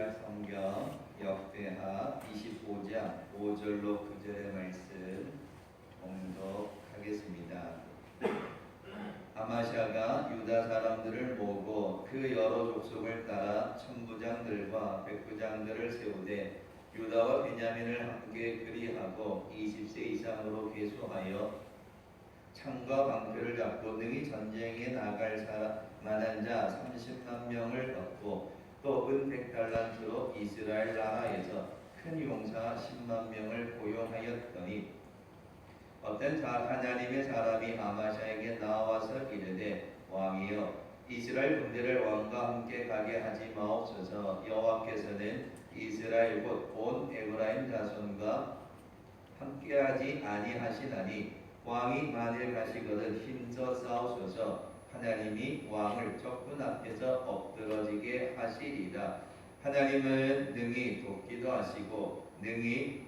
구약 성경 역대하 25장 5절로 9절의 말씀 봉독하겠습니다. 아마시아가 유다 사람들을 모으고 그 여러 족속을 따라 천부장들과 백부장들을 세우되 유다와 베냐민을 함께 그리하고 20세 이상으로 계수하여 창과 방패를 잡고 능히 전쟁에 나갈 만한 자 30만 명을 얻고 또 은 100달란트로 이스라엘 나라에서 큰 용사 10만 명을 고용하였더니 어떤 하나님의 사람이 아마시아에게 나와서 이르되 왕이여 이스라엘 군대를 왕과 함께 가게 하지 마옵소서. 여호와께서는 이스라엘 곧 온 에브라임 자손과 함께하지 아니하시나니 왕이 만일 가시거든 힘써 싸우소서. 하나님이 왕을 적군 앞에서 엎드러지게 하시리라. 하나님은 능히 돕기도 하시고 능히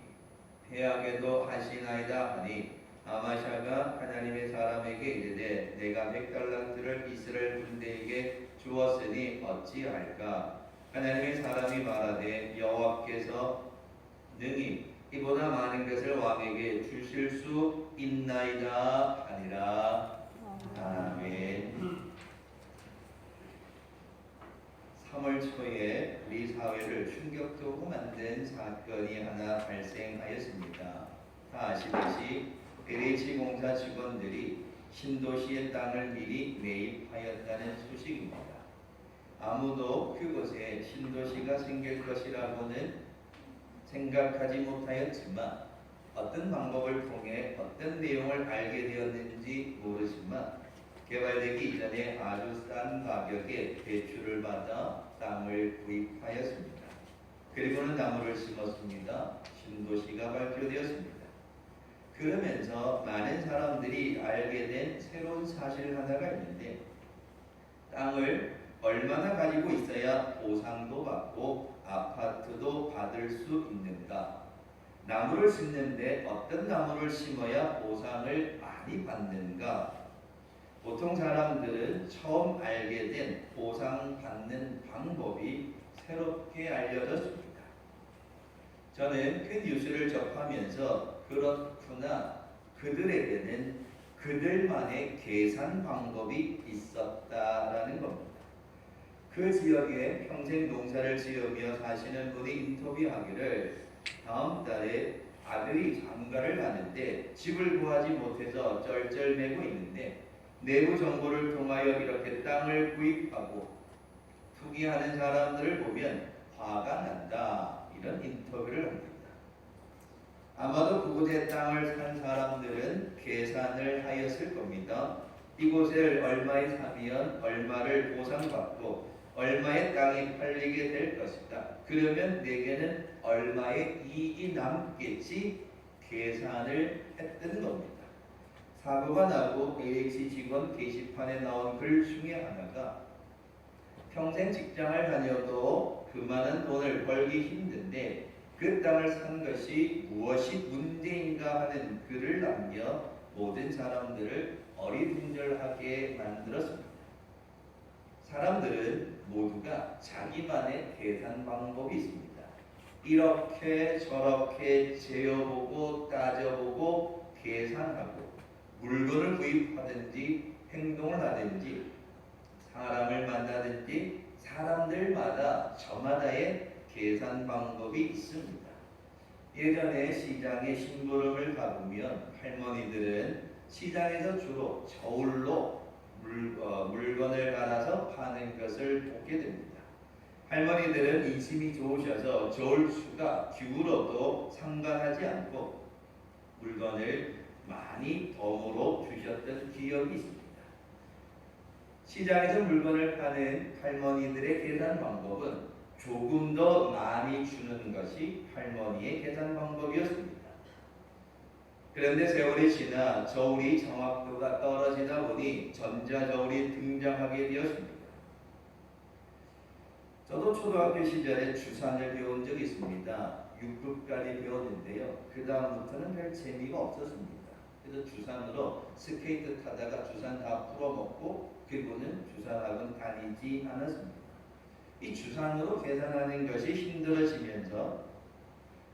패하게도 하시나이다 하니 아마시아가 하나님의 사람에게 이르되 내가 100달란트를 이스라엘 군대에게 주었으니 어찌할까. 하나님의 사람이 말하되 여호와께서 능히 이보다 많은 것을 왕에게 주실 수 있나이다 하니라. 아멘. 3월 초에 우리 사회를 충격적으로 만든 사건이 하나 발생하였습니다. 다 아시듯이 LH 공사 직원들이 신도시의 땅을 미리 매입하였다는 소식입니다. 아무도 그곳에 신도시가 생길 것이라고는 생각하지 못하였지만 어떤 방법을 통해 어떤 내용을 알게 되었는지 모르지만 개발되기 이전에 아주 싼 가격에 대출을 받아 땅을 구입하였습니다. 그리고는 나무를 심었습니다. 신도시가 발표되었습니다. 그러면서 많은 사람들이 알게 된 새로운 사실 하나가 있는데 땅을 얼마나 가지고 있어야 보상도 받고 아파트도 받을 수 있는가? 나무를 심는데 어떤 나무를 심어야 보상을 많이 받는가? 보통 사람들은 처음 알게 된 보상받는 방법이 새롭게 알려졌습니다. 저는 그 뉴스를 접하면서 그렇구나, 그들에게는 그들만의 계산 방법이 있었다라는 겁니다. 그 지역에 평생 농사를 지으며 사시는 분이 인터뷰하기를 다음 달에 아들이 장가를 가는데 집을 구하지 못해서 쩔쩔매고 있는데 내부 정보를 통하여 이렇게 땅을 구입하고 투기하는 사람들을 보면 화가 난다. 이런 인터뷰를 합니다. 아마도 그곳에 땅을 산 사람들은 계산을 하였을 겁니다. 이곳을 얼마에 사면 얼마를 보상받고 얼마의 땅이 팔리게 될 것이다. 그러면 내게는 얼마의 이익이 남겠지 계산을 했던 겁니다. 사고가 나고 LH 직원 게시판에 나온 글 중에 하나가 평생 직장을 다녀도 그만한 돈을 벌기 힘든데 그 땅을 산 것이 무엇이 문제인가 하는 글을 남겨 모든 사람들을 어리둥절하게 만들었습니다. 사람들은 모두가 자기만의 계산 방법이 있습니다. 이렇게 저렇게 재어보고 따져보고 계산하고 물건을 구입하든지 행동을 하든지 사람을 만나든지 사람들마다 저마다의 계산 방법이 있습니다. 예전에 시장에 심부름을 가보면 할머니들은 시장에서 주로 저울로 물건을 갈아서 파는 것을 보게 됩니다. 할머니들은 인심이 좋으셔서 저울추가 기울어도 상관하지 않고 물건을 많이 덤으로 주셨던 기억이 있습니다. 시장에서 물건을 파는 할머니들의 계산 방법은 조금 더 많이 주는 것이 할머니의 계산 방법이었습니다. 그런데 세월이 지나 저울이 정확도가 떨어지다 보니 전자저울이 등장하게 되었습니다. 저도 초등학교 시절에 주산을 배운 적이 있습니다. 6급까지 배웠는데요. 그 다음부터는 별 재미가 없었습니다. 그래서 주산으로 스케이트 타다가 주산 다 풀어먹고 그리고는 주산학원 다니지 않았습니다. 이 주산으로 계산하는 것이 힘들어지면서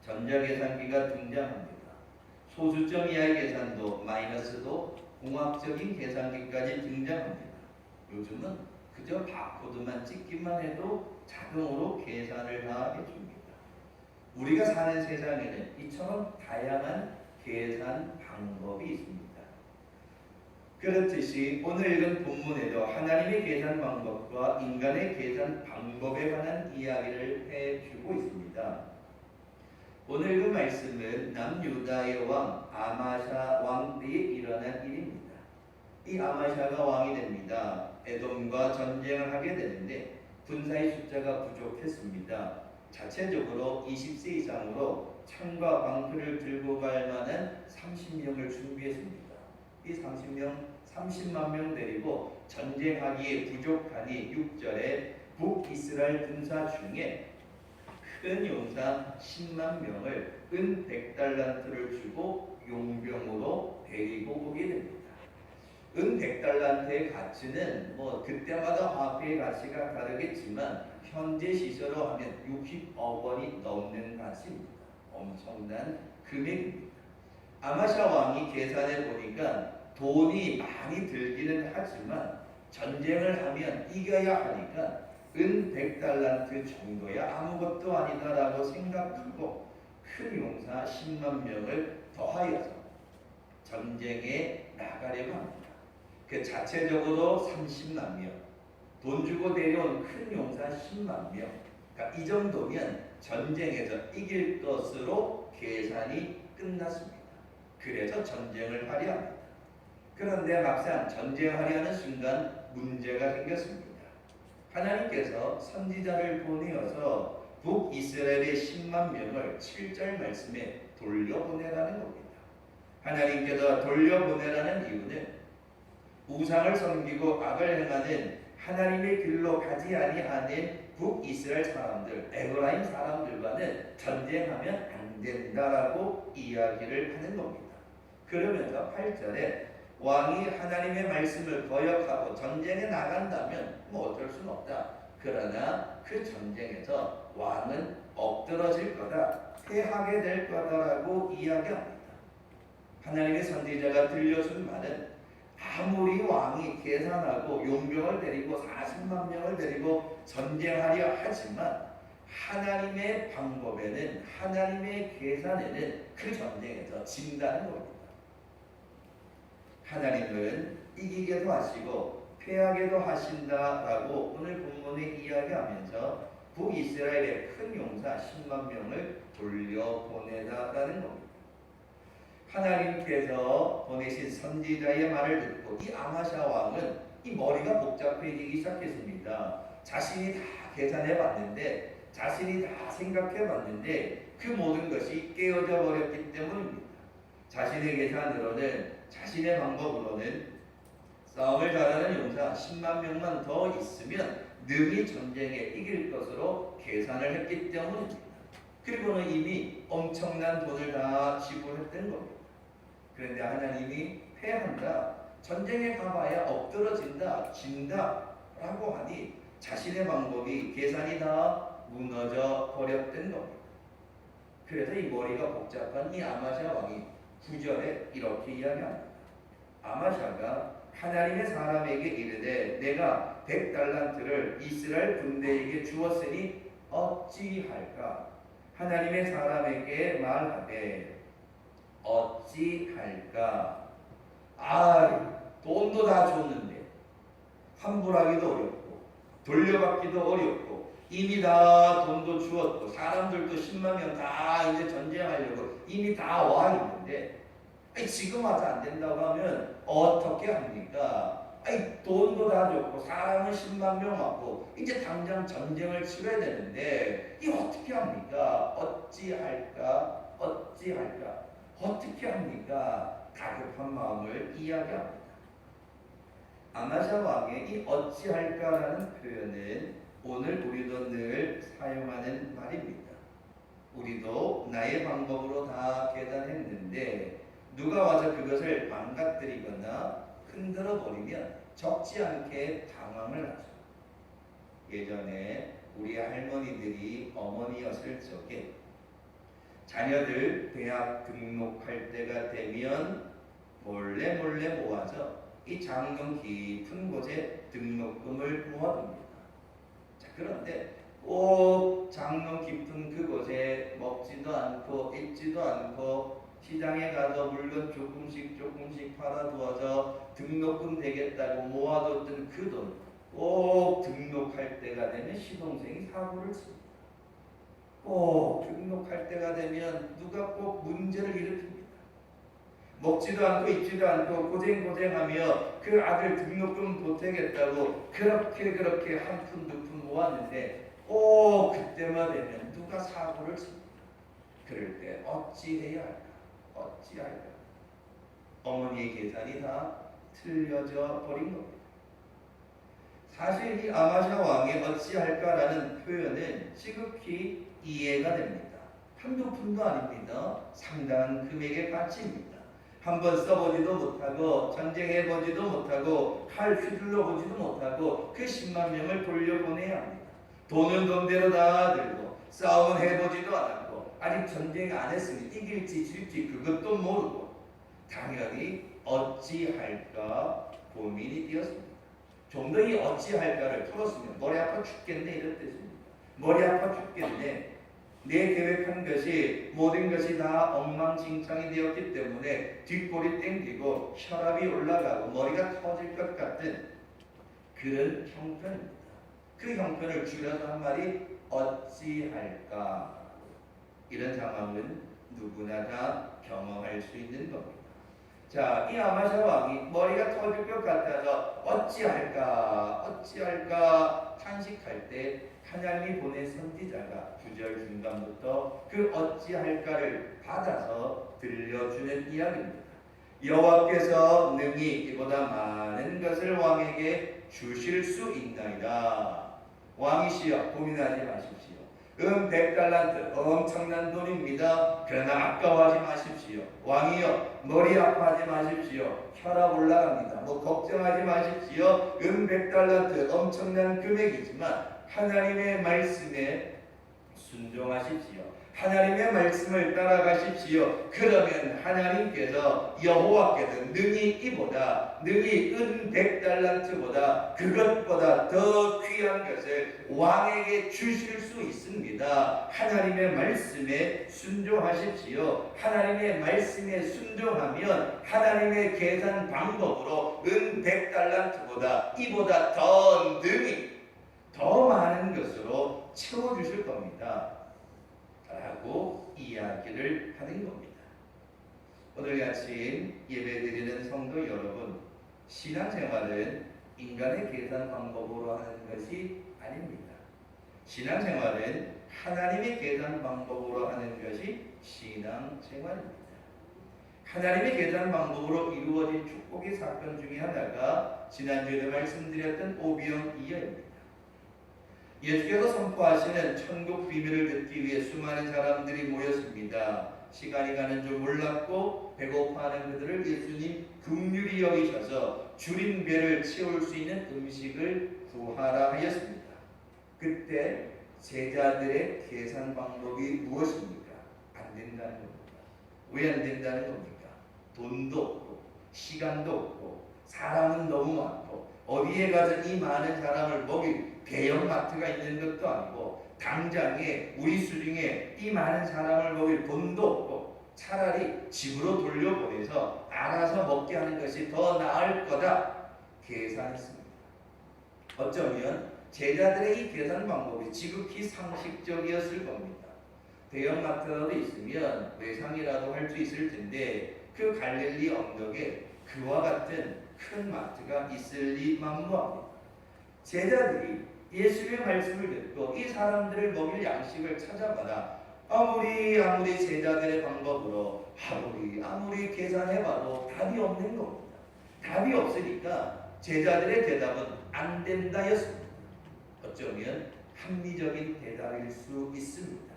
전자계산기가 등장합니다. 소수점 이하의 계산도 마이너스도 공학적인 계산기까지 등장합니다. 요즘은 그저 바코드만 찍기만 해도 자동으로 계산을 다 해줍니다. 우리가 사는 세상에는 이처럼 다양한 계산 방법이 있습니다. 그렇듯이 오늘 읽은 본문에도 하나님의 계산 방법과 인간의 계산 방법에 관한 이야기를 해주고 있습니다. 오늘 그 말씀은 남유다의 왕 아마샤 왕 때에 일어난 일입니다. 이 아마샤가 왕이 됩니다. 에돔과 전쟁을 하게 되는데 군사의 숫자가 부족했습니다. 자체적으로 20세 이상으로 창과 방패를 들고 갈 만한 30명을 준비했습니다. 이 30만 명 데리고 전쟁하기에 부족하니 6절에 북이스라엘 군사 중에 큰 용사 10만 명을 은 100달란트를 주고 용병으로 데리고 오게 됩니다. 은 100달란트의 가치는 그때마다 화폐의 가치가 다르겠지만 현재 시세로 하면 60억 원이 넘는 가치입니다. 엄청난 금액입니다. 아마샤 왕이 계산해 보니까 돈이 많이 들기는 하지만 전쟁을 하면 이겨야 하니까 은 100달란트 정도야 아무것도 아니다라고 생각하고 큰 용사 10만 명을 더하여서 전쟁에 나가려고 합니다. 그 자체적으로 30만 명, 돈 주고 데려온 큰 용사 10만 명, 그러니까 이 정도면 전쟁에서 이길 것으로 계산이 끝났습니다. 그래서 전쟁을 하려 합니다. 그런데 막상 전쟁하려는 순간 문제가 생겼습니다. 하나님께서 선지자를 보내어서 북이스라엘의 10만 명을 7절 말씀에 돌려보내라는 겁니다. 하나님께서 돌려보내라는 이유는 우상을 섬기고 악을 행하는 하나님의 길로 가지 아니하는 북이스라엘 사람들, 에브라임 사람들과는 전쟁하면 안 된다라고 이야기를 하는 겁니다. 그러면서 8절에 왕이 하나님의 말씀을 거역하고 전쟁에 나간다면 어쩔 수는 없다. 그러나 그 전쟁에서 왕은 엎드러질 거다. 패하게 될 거다라고 이야기합니다. 하나님의 선지자가 들려준 말은 아무리 왕이 계산하고 용병을 데리고 40만 명을 데리고 전쟁하려 하지만 하나님의 방법에는 하나님의 계산에는 그 전쟁에서 진다는 겁니다. 하나님은 이기게도 하시고 패하게도 하신다라고 오늘 본문에 이야기하면서 북이스라엘의 큰 용사 10만 명을 돌려보내다라는 겁니다. 하나님께서 보내신 선지자의 말을 듣고 이 아마샤 왕은 이 머리가 복잡해지기 시작했습니다. 자신이 다 계산해 봤는데, 자신이 다 생각해 봤는데 그 모든 것이 깨어져 버렸기 때문입니다. 자신의 계산으로는, 자신의 방법으로는 싸움을 잘하는 용사 10만 명만 더 있으면 능히 전쟁에 이길 것으로 계산을 했기 때문입니다. 그리고는 이미 엄청난 돈을 다 지불했던 겁니다. 그런데 하나님이 패한다, 전쟁에 가봐야 엎드러진다, 진다 라고 하니 자신의 방법이, 계산이 다 무너져 버렸던 겁니다. 그래서 이 머리가 복잡한 이 아마샤 왕이 9절에 이렇게 이야기합니다. 아마샤가 하나님의 사람에게 이르되 내가 100달란트를 이스라엘 군대에게 주었으니 어찌할까? 하나님의 사람에게 말하되 어찌할까? 돈도 다 줬는데 환불하기도 어렵고 돌려받기도 어렵고 이미 다 돈도 주었고 사람들도 10만 명 다 이제 전쟁하려고 이미 다 와 있는데 지금 와서 안 된다고 하면 어떻게 합니까? 돈도 다 줬고 사람은 10만 명 왔고 이제 당장 전쟁을 치러야 되는데 이 어떻게 합니까? 어찌할까? 어찌할까? 어떻게 합니까? 다급한 마음을 이야기합니다. 아마샤 왕의 이 어찌할까라는 표현은 오늘 우리도 늘 사용하는 말입니다. 우리도 나의 방법으로 다 계산했는데 누가 와서 그것을 망가뜨리거나 흔들어 버리면 적지 않게 당황을 하죠. 예전에 우리 할머니들이 어머니였을 적에 자녀들 대학 등록할 때가 되면 몰래 모아서 이 장롱 깊은 곳에 등록금을 모아둡니다. 자, 그런데 꼭 장롱 깊은 그곳에 먹지도 않고 입지도 않고 시장에 가서 물건 조금씩 팔아두어서 등록금 되겠다고 모아뒀던 그 돈 꼭 등록할 때가 되면 시동생이 사고를 칩니다. 꼭 등록할 때가 되면 누가 꼭 문제를 일으킵니다. 먹지도 않고 입지도 않고 고생하며 그 아들 등록금 보태겠다고 그렇게 한 푼 두 푼 모았는데 꼭 그때만 되면 누가 사고를 칩니다. 그럴 때 어찌해야 할까? 어머니의 계산이 다 틀려져 버린 겁니다. 사실 이 아마샤 왕의 어찌할까라는 표현은 지극히 이해가 됩니다. 한두 푼도 아닙니다. 상당한 금액의 가치입니다. 한번 써보지도 못하고 전쟁해보지도 못하고 칼 휘둘러 보지도 못하고 그 10만 명을 돌려보내야 합니다. 돈은 돈대로 다 들고 싸움은 해보지도 않았고 아직 전쟁 안 했으니 이길지 질지 그것도 모르고 당연히 어찌할까 고민이 되었습니다. 좀 더 이 어찌할까를 풀었으면 머리 아파 죽겠네 이런 뜻입니다. 머리 아파 죽겠네. 내 계획한 것이 모든 것이 다 엉망진창이 되었기 때문에 뒷골이 땡기고 혈압이 올라가고 머리가 터질 것 같은 그런 형편입니다. 그 형편을 줄여서 한 말이 어찌할까. 이런 상황은 누구나 다 경험할 수 있는 겁니다. 자, 이 아마샤 왕이 머리가 터질 것 같아서 어찌할까 탄식할 때 하나님이 보낸 선지자가 9절 중간부터 그 어찌할까를 받아서 들려주는 이야기입니다. 여호와께서 능히 이보다 많은 것을 왕에게 주실 수 있나이다. 왕이시여 고민하지 마십시오. 100달란트 엄청난 돈입니다. 그러나 아까워하지 마십시오. 왕이여 머리 아파하지 마십시오. 혈압 올라갑니다. 걱정하지 마십시오. 100달란트 엄청난 금액이지만 하나님의 말씀에 순종하십시오. 하나님의 말씀을 따라가십시오. 그러면 하나님께서 여호와께서 능히 100달란트보다 그것보다 더 귀한 것을 왕에게 주실 수 있습니다. 하나님의 말씀에 순종하십시오. 하나님의 말씀에 순종하면 하나님의 계산 방법으로 100달란트보다 이보다 더 능히 더 많은 것으로 채워주실 겁니다. 라고 이야기를 하는 겁니다. 오늘 아침 예배드리는 성도 여러분, 신앙생활은 인간의 계산 방법으로 하는 것이 아닙니다. 신앙생활은 하나님의 계산 방법으로 하는 것이 신앙생활입니다. 하나님의 계산 방법으로 이루어진 축복의 사건 중에 하나가 지난주에도 말씀드렸던 오병 이어입니다. 예수께서 선포하시는 천국 비밀을 듣기 위해 수많은 사람들이 모였습니다. 시간이 가는 줄 몰랐고 배고파하는 그들을 예수님 긍휼히 여기셔서 줄인 배를 채울 수 있는 음식을 구하라 하였습니다. 그때 제자들의 계산 방법이 무엇입니까? 안 된다는 겁니다. 왜 안 된다는 겁니까? 돈도 없고 시간도 없고 사람은 너무 많고 어디에 가서 이 많은 사람을 먹일 대형마트가 있는 것도 아니고 당장에 우리 수중에 이 많은 사람을 먹일 돈도 없고 차라리 집으로 돌려보내서 알아서 먹게 하는 것이 더 나을 거다 계산했습니다. 어쩌면 제자들의 이 계산 방법이 지극히 상식적이었을 겁니다. 대형마트라도 있으면 외상이라도 할 수 있을 텐데 그 갈릴리 언덕에 그와 같은 큰 마트가 있을 리 만무합니다. 제자들이 예수의 말씀을 듣고 이 사람들을 먹일 양식을 찾아봐라. 아무리 제자들의 방법으로 아무리 계산해봐도 답이 없는 겁니다. 답이 없으니까 제자들의 대답은 안 된다였습니다. 어쩌면 합리적인 대답일 수 있습니다.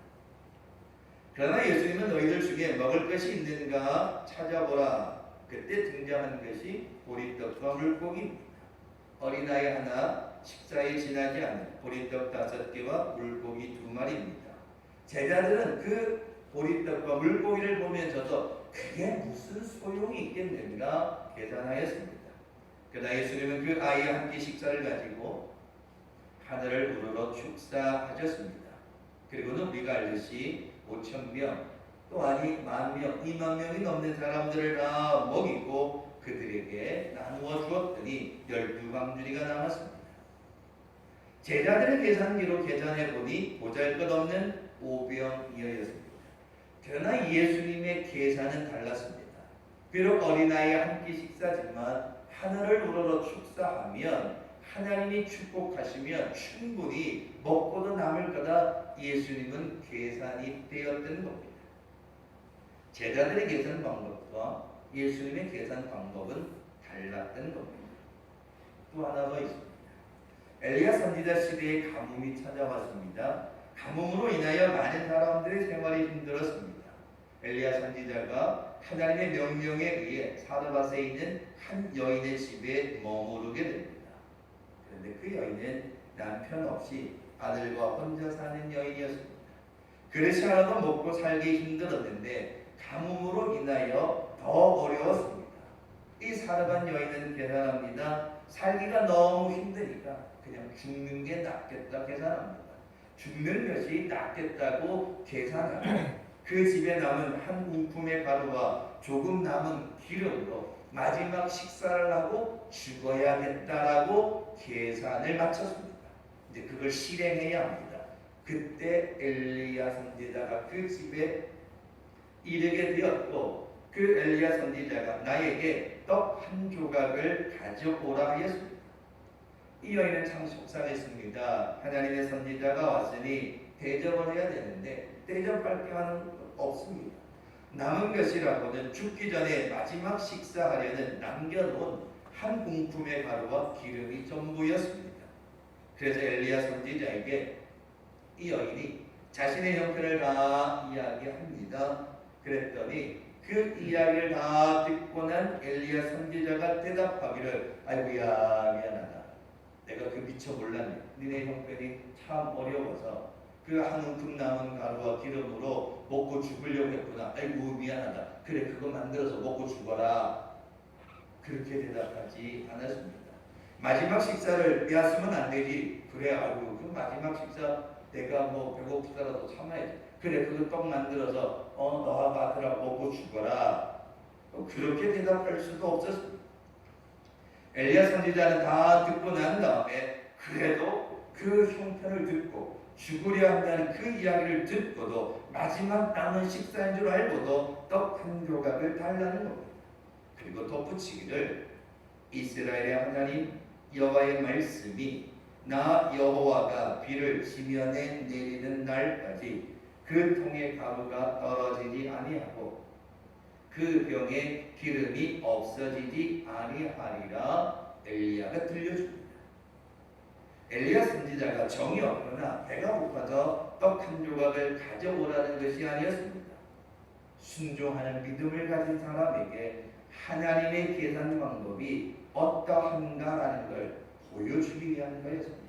그러나 예수님은 너희들 중에 먹을 것이 있는가 찾아보라. 그때 등장한 것이 보리떡과 물고기입니다. 어린아이 하나, 식사에 지나지 않는 보리떡 5개와 물고기 2마리입니다. 제자들은 그 보리떡과 물고기를 보면서도 그게 무슨 소용이 있겠는가 계산하였습니다. 그러나 예수님은 그 아이와 함께 식사를 가지고 하늘을 우러러 축사하셨습니다. 그리고는 우리가 알듯이 5,000명 또 아니 10,000명, 20,000명이 넘는 사람들을 다 먹이고 그들에게 나누어 주었더니 12방주리가 남았습니다. 제자들의 계산기로 계산해 보니 보잘것없는 5병이었습니다. 그러나 예수님의 계산은 달랐습니다. 비록 어린아이와 함께 식사지만 하늘을 우러러 축사하면 하나님이 축복하시면 충분히 먹고도 남을 거다. 예수님은 계산이 되었던 겁니다. 제자들의 계산 방법과 예수님의 계산 방법은 달랐던 겁니다. 또 하나 더 있습니다. 엘리야 선지자 시대에 가뭄이 찾아왔습니다. 가뭄으로 인하여 많은 사람들의 생활이 힘들었습니다. 엘리야 선지자가 하나님의 명령에 의해 사르밧에 있는 한 여인의 집에 머무르게 됩니다. 그런데 그 여인은 남편 없이 아들과 혼자 사는 여인이었습니다. 그릇이 하나도 먹고 살기 힘들었는데 가뭄으로 인하여 더 어려웠습니다. 이 사르밧 여인은 계산합니다. 살기가 너무 힘드니까 그냥 죽는 게 낫겠다 계산합니다. 죽는 것이 낫겠다고 계산하고 그 집에 남은 한 움큼의 가루와 조금 남은 기름으로 마지막 식사를 하고 죽어야겠다라고 계산을 마쳤습니다. 이제 그걸 실행해야 합니다. 그때 엘리야 선지자가 그 집에 이르게 되었고 그 엘리야 선지자가 나에게 떡 한 조각을 가져오라 하였습니다. 이 여인은 참 속상했습니다. 하나님의 선지자가 왔으니 대접을 해야 되는데 대접할 게 없습니다. 남은 것이라고는 죽기 전에 마지막 식사하려는 남겨놓은 한 움큼의 가루와 기름이 전부였습니다. 그래서 엘리야 선지자에게 이 여인이 자신의 형편을 다 이야기합니다. 그랬더니 그 이야기를 다 듣고 난 엘리야 선지자가 대답하기를 아이고야 미안하다. 내가 그 미처 몰랐네. 니네 형편이 참 어려워서 그 한 움큼 남은 가루와 기름으로 먹고 죽으려고 했구나. 아이고 미안하다. 그래 그거 만들어서 먹고 죽어라. 그렇게 대답하지 않았습니다. 마지막 식사를 빼앗으면 안 되지. 그래 아이고 그 마지막 식사 내가 뭐 배고프더라도 참아야지. 그래 그거 떡 만들어서 너하고 아들하고 먹고 죽어라. 그렇게 대답할 수도 없었습니다. 엘리야 선지자는 다 듣고 난 다음에 그래도 그 형편을 듣고 죽으려 한다는 그 이야기를 듣고도 마지막 남은 식사인 줄 알고도 떡 한 조각을 달라는 겁니다. 그리고 덧붙이기를 이스라엘의 하나님 여호와의 말씀이 나 여호와가 비를 지면에 내리는 날까지 그 통의 가루가 떨어지지 아니하고 그 병에 기름이 없어지지 아니하리라 엘리야가 들려줍니다. 엘리야 선지자가 정이 없거나 배가 고파서 떡 한 조각을 가져오라는 것이 아니었습니다. 순종하는 믿음을 가진 사람에게 하나님의 계산 방법이 어떠한가라는 걸 보여주기 위한 거였습니다.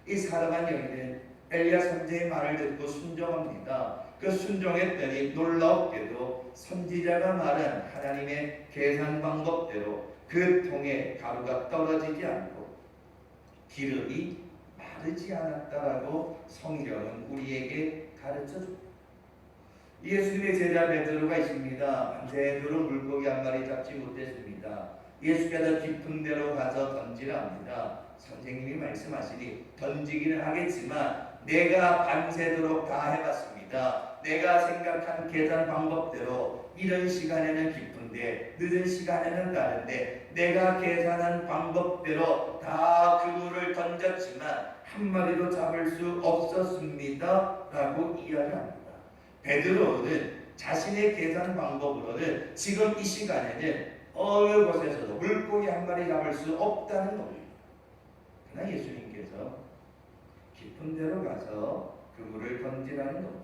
이 사르밧 여인은 엘리야 선지자의 말을 듣고 순종합니다. 그 순종했더니 놀랍게도 선지자가 말한 하나님의 계산 방법대로 그 통에 가루가 떨어지지 않고 기름이 마르지 않았다라고 성경은 우리에게 가르쳐줍니다. 예수님의 제자 베드로가 있습니다. 밤새도록 물고기 한 마리 잡지 못했습니다. 예수께서 깊은 데로 가서 던지라 합니다. 선생님이 말씀하시니 던지기는 하겠지만 내가 밤새도록 다 해봤습니다. 내가 생각한 계산 방법대로 이런 시간에는 깊은데 늦은 시간에는 다른데 내가 계산한 방법대로 다 그물을 던졌지만 한 마리도 잡을 수 없었습니다. 라고 이야기합니다. 베드로는 자신의 계산 방법으로는 지금 이 시간에는 어느 곳에서도 물고기 한 마리 잡을 수 없다는 겁니다. 그러나 예수님께서 깊은 데로 가서 그물을 던지라는 겁니다.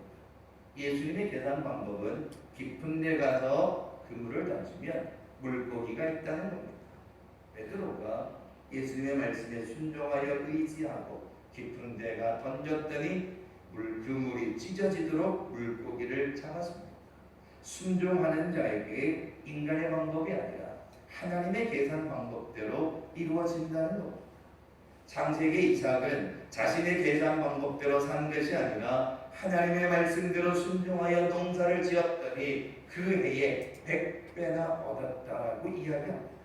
예수님의 계산 방법은 깊은 데 가서 그물을 던지면 물고기가 있다는 겁니다. 베드로가 예수님의 말씀에 순종하여 의지하고 깊은 데가 던졌더니 그물이 찢어지도록 물고기를 잡았습니다. 순종하는 자에게 인간의 방법이 아니라 하나님의 계산 방법대로 이루어진다는 것. 창세기 이삭은 자신의 계산 방법대로 산 것이 아니라 하나님의 말씀대로 순종하여 농사를 지었더니 그 해에 100배나 얻었다라고 이야기합니다.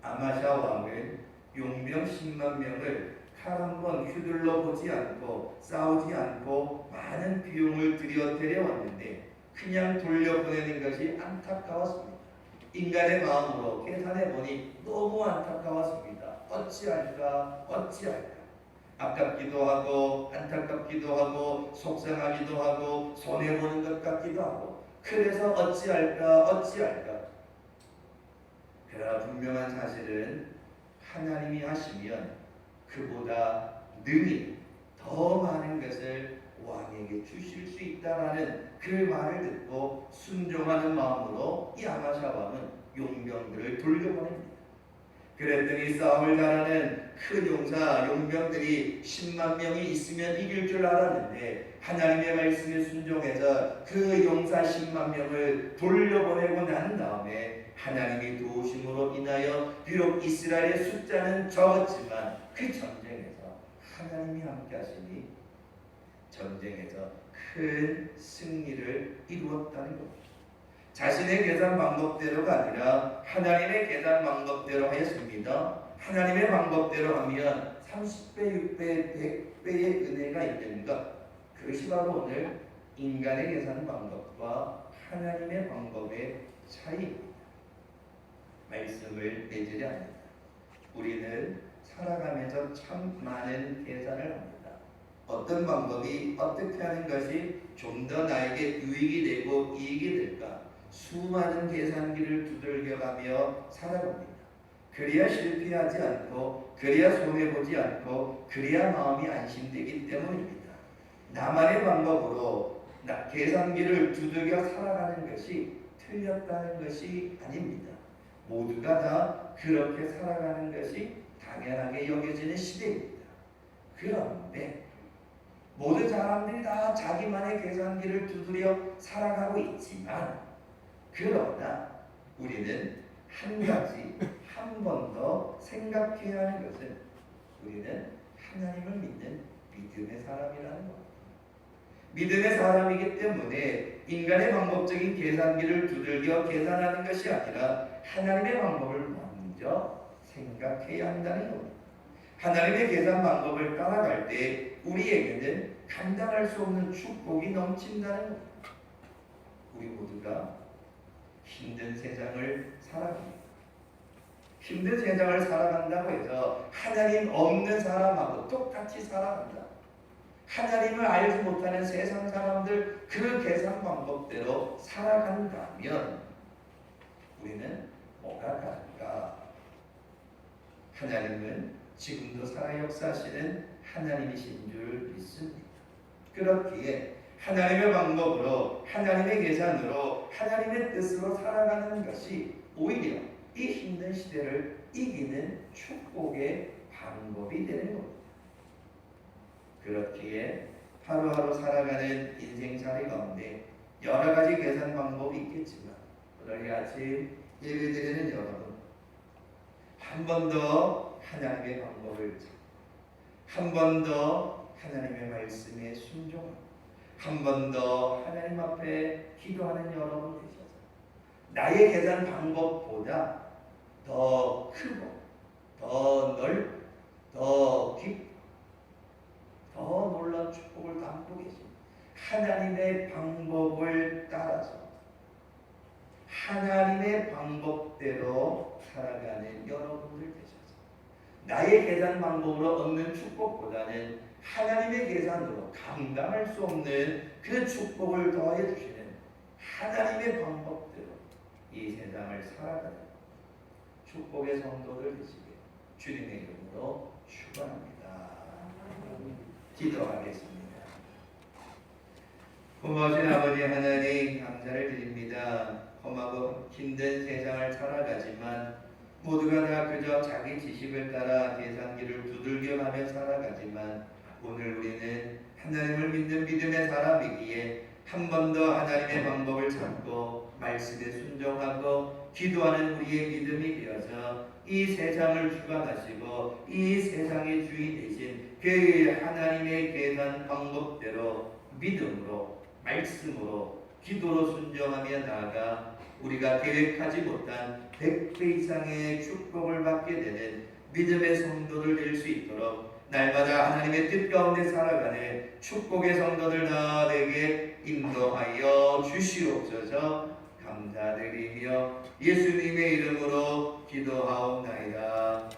아마샤 왕은 용병 10만 명을 칼 한 번 휘둘러 보지 않고 싸우지 않고 많은 비용을 들여 데려왔는데 그냥 돌려보내는 것이 안타까웠습니다. 인간의 마음으로 계산해 보니 너무 안타까웠습니다. 어찌할까 어찌할까. 아깝기도 하고 안타깝기도 하고 속상하기도 하고 손해보는 것 같기도 하고 그래서 어찌할까 어찌할까. 그러나 분명한 사실은 하나님이 하시면 그보다 능히 더 많은 것을 왕에게 주실 수 있다라는 그 말을 듣고 순종하는 마음으로 이 아마샤 왕은 용병들을 돌려보냅니다. 그랬더니 싸움을 잘하는 큰 용사 용병들이 10만 명이 있으면 이길 줄 알았는데 하나님의 말씀에 순종해서 그 용사 10만 명을 돌려보내고 난 다음에 하나님이 도우심으로 인하여 비록 이스라엘의 숫자는 적었지만 그 전쟁에서 하나님이 함께 하시니 전쟁에서 큰 승리를 이루었다는 겁니다. 자신의 계산 방법대로가 아니라 하나님의 계산 방법대로 하였습니다. 하나님의 방법대로 하면 30배, 6배, 100배의 은혜가 있는 것. 그것이 바로 오늘 인간의 계산 방법과 하나님의 방법의 차이입니다. 말씀을 맺으려 합니다. 우리는 살아가면서 참 많은 계산을 합니다. 어떤 방법이 어떻게 하는 것이 좀 더 나에게 유익이 되고 이익이 될까? 수많은 계산기를 두들겨가며 살아갑니다. 그래야 실패하지 않고 그래야 손해보지 않고 그래야 마음이 안심되기 때문입니다. 나만의 방법으로 계산기를 두들겨 살아가는 것이 틀렸다는 것이 아닙니다. 모두가 다 그렇게 살아가는 것이 당연하게 여겨지는 시대입니다. 그런데 모든 사람들이 다 자기만의 계산기를 두드려 살아가고 있지만 그러나 우리는 한 가지 한 번 더 생각해야 하는 것은 우리는 하나님을 믿는 믿음의 사람이라는 겁니다. 믿음의 사람이기 때문에 인간의 방법적인 계산기를 두들겨 계산하는 것이 아니라 하나님의 방법을 먼저 생각해야 한다는 겁니다. 하나님의 계산 방법을 따라갈 때 우리에게는 감당할 수 없는 축복이 넘친다는 겁니다. 우리 모두가 힘든 세상을 살아갑니다. 힘든 세상을 살아간다고 해서 하나님 없는 사람하고 똑같이 살아간다. 하나님을 알지 못하는 세상 사람들 그 계산 방법대로 살아간다면 우리는 뭐가 다를까? 하나님은 지금도 살아 역사하시는 하나님이신 줄 믿습니다. 그렇기에 하나님의 방법으로 하나님의 계산으로 하나님의 뜻으로 살아가는 것이 오히려 이 힘든 시대를 이기는 축복의 방법이 되는 겁니다. 그렇기에 하루하루 살아가는 인생살이 가운데 여러 가지 계산 방법이 있겠지만 오늘 이 아침 예배드리는 여러분 한 번 더 하나님의 방법을 한 번 더 하나님의 말씀에 순종하고 한 번 더 하나님 앞에 기도하는 여러분 되셔서 나의 계산 방법보다 더 크고 더 넓고 더 깊고 더 놀라운 축복을 담고 계신 하나님의 방법을 따라서 하나님의 방법대로 살아가는 여러분들 되셔서 나의 계산 방법으로 얻는 축복보다는 하나님의 계산으로 감당할 수 없는 그 축복을 더해 주시는 하나님의 방법대로 이 세상을 살아가는 축복의 성도들 되시길 주님의 이름으로 축원합니다. 기도하겠습니다. 고마우신 아버지 하나님 감사를 드립니다. 험하고 힘든 세상을 살아가지만 모두가 다 그저 자기 지식을 따라 계산기를 두들겨가며 살아가지만 오늘 우리는 하나님을 믿는 믿음의 사람이기에 한 번 더 하나님의 방법을 찾고 말씀에 순종하고 기도하는 우리의 믿음이 되어서 이 세상을 주관하시고 이 세상의 주인 되신 그 하나님의 계산 방법대로 믿음으로 말씀으로 기도로 순종하며 나아가 우리가 계획하지 못한 100배 이상의 축복을 받게 되는 믿음의 성도들 될 수 있도록 날마다 하나님의 뜻 가운데 살아가는 축복의 성도들 다 되게 인도하여 주시옵소서. 감사드리며 예수님의 이름으로 기도하옵나이다.